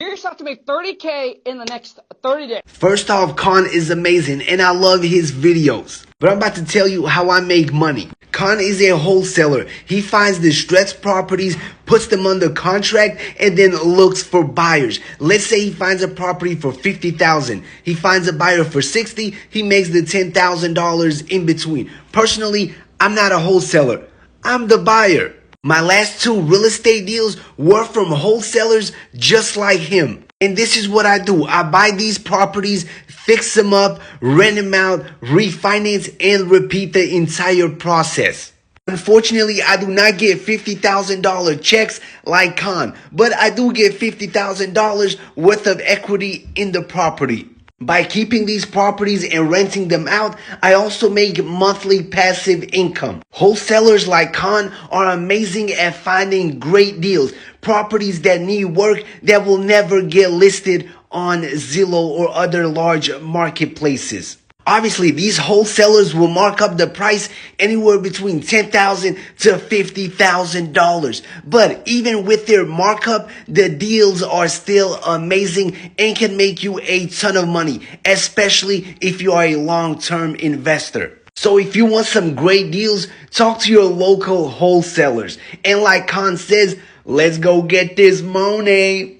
You're yourself to make 30K in the next 30 days. First off, Khan is amazing and I love his videos. But I'm about to tell you how I make money. Khan is a wholesaler. He finds distressed properties, puts them under contract, and then looks for buyers. Let's say he finds a property for $50,000. He finds a buyer for $60,000. He makes the $10,000 in between. Personally, I'm not a wholesaler. I'm the buyer. My last 2 real estate deals were from wholesalers just like him. And this is what I do. I buy these properties, fix them up, rent them out, refinance, and repeat the entire process. Unfortunately, I do not get $50,000 checks like Khan, but I do get $50,000 worth of equity in the property. By keeping these properties and renting them out, I also make monthly passive income. Wholesalers like Khan are amazing at finding great deals, properties that need work that will never get listed on Zillow or other large marketplaces. Obviously, these wholesalers will mark up the price anywhere between $10,000 to $50,000. But even with their markup, the deals are still amazing and can make you a ton of money, especially if you are a long-term investor. So if you want some great deals, talk to your local wholesalers. And like Khan says, let's go get this money.